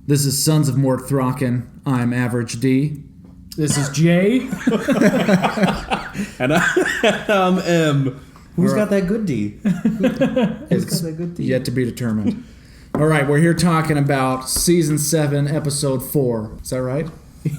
This is Sons of Mort Thraken. I'm Average D. This is Jay. And I'm M. Who's got that good D? It's yet to be determined. All right, we're here talking about Season 7, Episode 4. Is that right?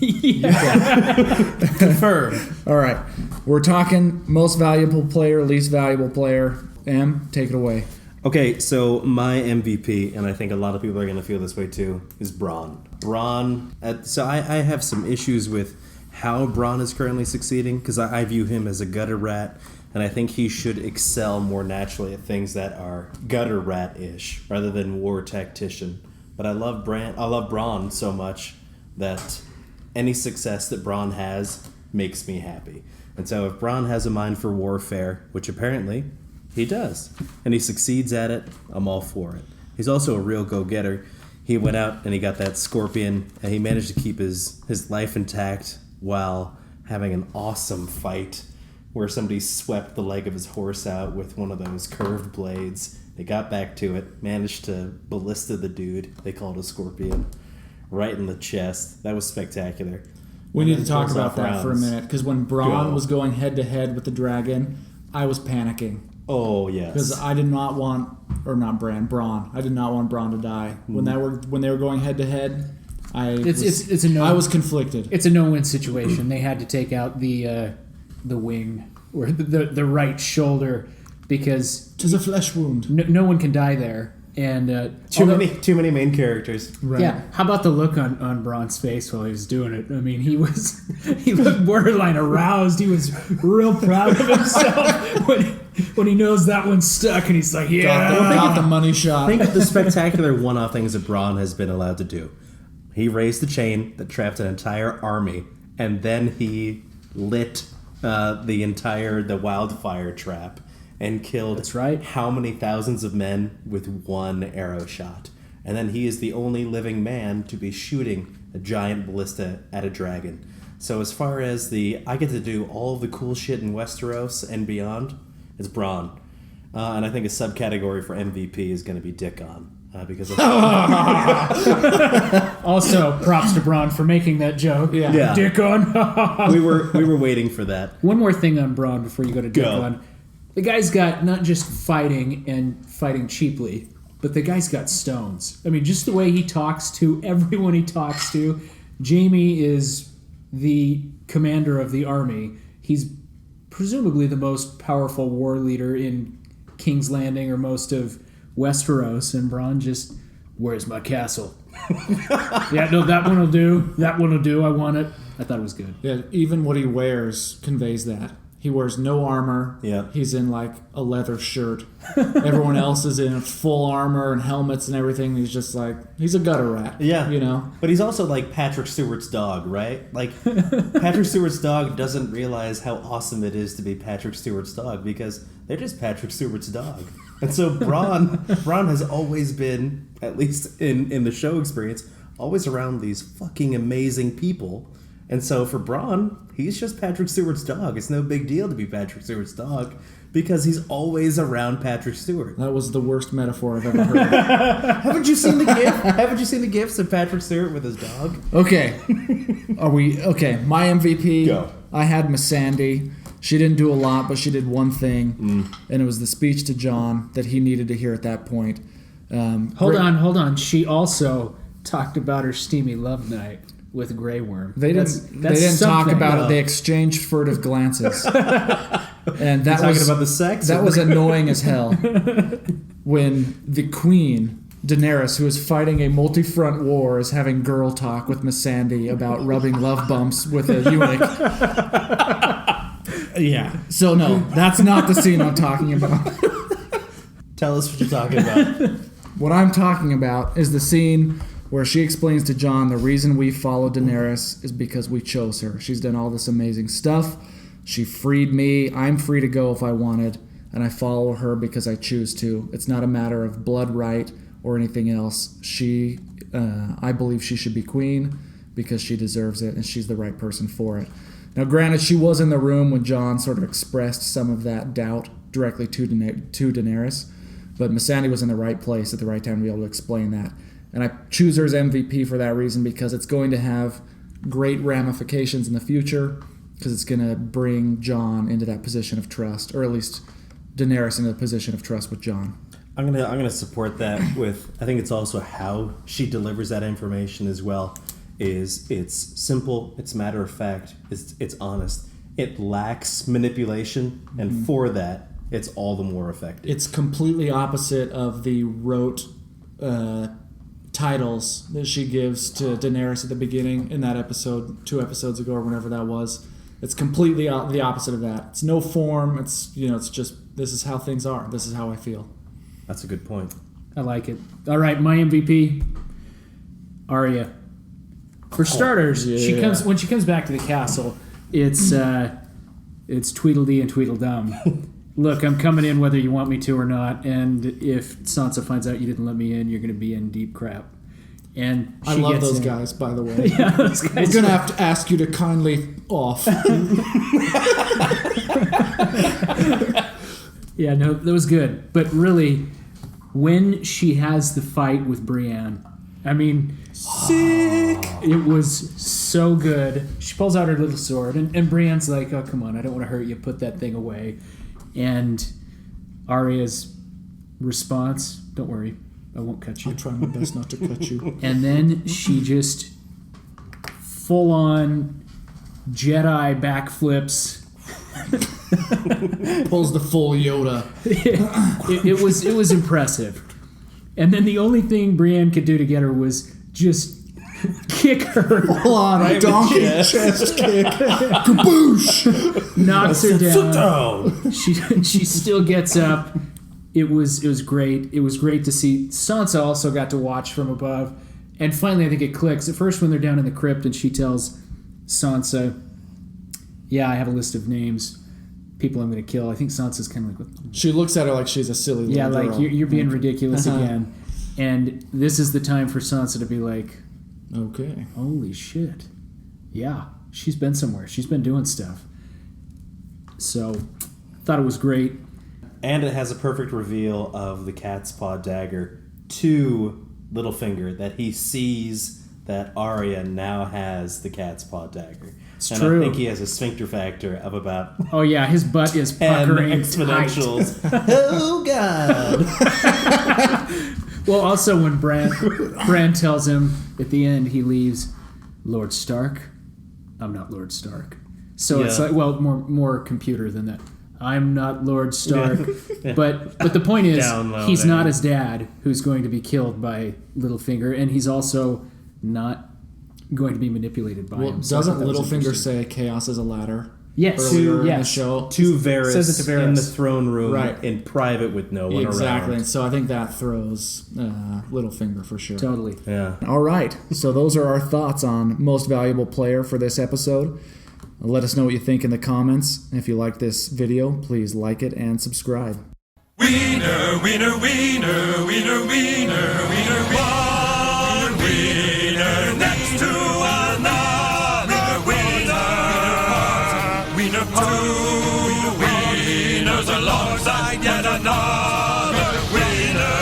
Yeah. Confirmed. All right. We're talking most valuable player, least valuable player. M, take it away. Okay, so my MVP, and I think a lot of people are going to feel this way too, is Bronn. So I have some issues with how Bronn is currently succeeding, because I view him as a gutter rat, and I think he should excel more naturally at things that are gutter rat-ish, rather than war tactician. But I love Bronn so much that any success that Bronn has makes me happy. And so if Bronn has a mind for warfare, which apparently he does, and he succeeds at it, I'm all for it. He's also a real go-getter. He went out and he got that scorpion, and he managed to keep his life intact while having an awesome fight where somebody swept the leg of his horse out with one of those curved blades. They got back to it, managed to ballista the dude, they called a scorpion, right in the chest. That was spectacular. We need to talk about that for a minute, because when Bronn was going head-to-head with the dragon, I was panicking. Oh, yes. Because I did not want, or not Bronn. I did not want Bronn to die. When they were going head-to-head, I was conflicted. It's a no-win situation. They had to take out the wing, or the right shoulder, because... It's a flesh wound. No one can die there. And too many main characters. Right. Yeah. How about the look on Bronn's face while he was doing it? I mean, he looked borderline aroused. He was real proud of himself when he knows that one's stuck, and he's like, "Yeah, got the money shot." Think of the spectacular one-off things that Bronn has been allowed to do. He raised the chain that trapped an entire army, and then he lit the wildfire trap. And killed That's right. How many thousands of men with one arrow shot. And then he is the only living man to be shooting a giant ballista at a dragon. So as far as I get to do all of the cool shit in Westeros and beyond, it's Bronn. And I think a subcategory for MVP is going to be Dick on. Because of Also, props to Bronn for making that joke. Yeah. Dick on. we were waiting for that. One more thing on Bronn before you go to Dick on. The guy's got not just fighting and fighting cheaply, but the guy's got stones. I mean, just the way he talks to everyone he talks to. Jaime is the commander of the army. He's presumably the most powerful war leader in King's Landing or most of Westeros, and Bronn just, where's my castle? Yeah, no, that one will do. That one will do. I want it. I thought it was good. Yeah, even what he wears conveys that. He wears no armor. Yeah. He's in like a leather shirt. Everyone else is in full armor and helmets and everything. He's just like, he's a gutter rat. Yeah. You know? But he's also like Patrick Stewart's dog, right? Like, Patrick Stewart's dog doesn't realize how awesome it is to be Patrick Stewart's dog because they're just Patrick Stewart's dog. And so Bronn has always been, at least in the show experience, always around these fucking amazing people. And so for Bronn, he's just Patrick Stewart's dog. It's no big deal to be Patrick Stewart's dog because he's always around Patrick Stewart. That was the worst metaphor I've ever heard. Haven't you seen the GIF? Haven't you seen the GIFs of Patrick Stewart with his dog? Okay. My MVP. Go. I had Missandei. She didn't do a lot, but she did one thing, and it was the speech to Jon that he needed to hear at that point. Hold on. She also talked about her steamy love night with Grey Worm. They didn't talk about it. They exchanged furtive glances, and that talking about the sex. That was annoying as hell. When the Queen Daenerys, who is fighting a multi-front war, is having girl talk with Missandei about rubbing love bumps with a eunuch. Yeah. So no, that's not the scene I'm talking about. Tell us what you're talking about. What I'm talking about is the scene where she explains to Jon the reason we follow Daenerys is because we chose her. She's done all this amazing stuff. She freed me. I'm free to go if I wanted, and I follow her because I choose to. It's not a matter of blood right or anything else. I believe she should be queen because she deserves it, and she's the right person for it. Now, granted, she was in the room when Jon sort of expressed some of that doubt directly to Daenerys, but Missandei was in the right place at the right time to be able to explain that. And I choose her as MVP for that reason, because it's going to have great ramifications in the future, because it's going to bring Jon into that position of trust, or at least Daenerys into the position of trust with Jon. I'm gonna support that with, I think it's also how she delivers that information as well. It's simple, it's matter of fact, it's honest. It lacks manipulation, and for that, it's all the more effective. It's completely opposite of the rote titles that she gives to Daenerys at the beginning in that episode, 2 episodes ago or whenever that was. It's completely the opposite of that. It's no form. It's it's just, this is how things are. This is how I feel. That's a good point. I like it. All right, my MVP, Arya. For starters, when she comes back to the castle, it's Tweedledee and Tweedledum. Look, I'm coming in whether you want me to or not, and if Sansa finds out you didn't let me in, you're going to be in deep crap. And I love those guys, by the way. Yeah, those guys. I'm going to have to ask you to kindly off. Yeah, no, that was good. But really, when she has the fight with Brienne, I mean, sick! It was so good. She pulls out her little sword, and Brienne's like, oh, come on, I don't want to hurt you. Put that thing away. And Arya's response, don't worry, I won't cut you. I'll try my best not to cut you. And then she just full-on Jedi backflips. Pulls the full Yoda. It was impressive. And then the only thing Brienne could do to get her was just kick her. Full on donkey chest kick. Kaboosh! Knocks her down. Down. She still gets up. It was great. It was great to see. Sansa also got to watch from above. And finally, I think it clicks. At first, when they're down in the crypt and she tells Sansa, yeah, I have a list of names. People I'm going to kill. I think Sansa's kind of like... She looks at her like she's a silly little girl. Yeah, like, you're being ridiculous again. And this is the time for Sansa to be like, okay, holy shit. Yeah, she's been somewhere. She's been doing stuff. So, thought it was great. And it has a perfect reveal of the cat's paw dagger to Littlefinger, that he sees that Arya now has the cat's paw dagger. It's and true. I think he has a sphincter factor of about Oh yeah, his butt is 10 puckering exponentials. Oh God! Well, also when Bran tells him at the end, he leaves, Lord Stark, I'm not Lord Stark. So it's like, well, more computer than that. I'm not Lord Stark. Yeah. But the point is, Download he's it. not his dad who's going to be killed by Littlefinger, and he's also not going to be manipulated by him. So I doesn't thought that was Littlefinger interesting. say chaos is a ladder? Yes. Earlier in the Yes. show. To Says it to Varys in the Varys. throne room, Right. in private with no one Exactly. around. And so I think that throws Littlefinger for sure. Totally. Yeah. All right. So those are our thoughts on most valuable player for this episode. Let us know what you think in the comments. If you like this video, please like it and subscribe. Wiener, wiener, wiener, wiener, wiener, wiener, one wiener next to another wiener, two wieners alongside yet another wiener,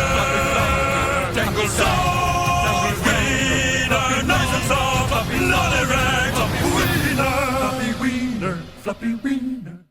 tangle soft, wiener, nice and soft, fluffy, lolly rags, wiener, fluffy wiener, fluffy wiener.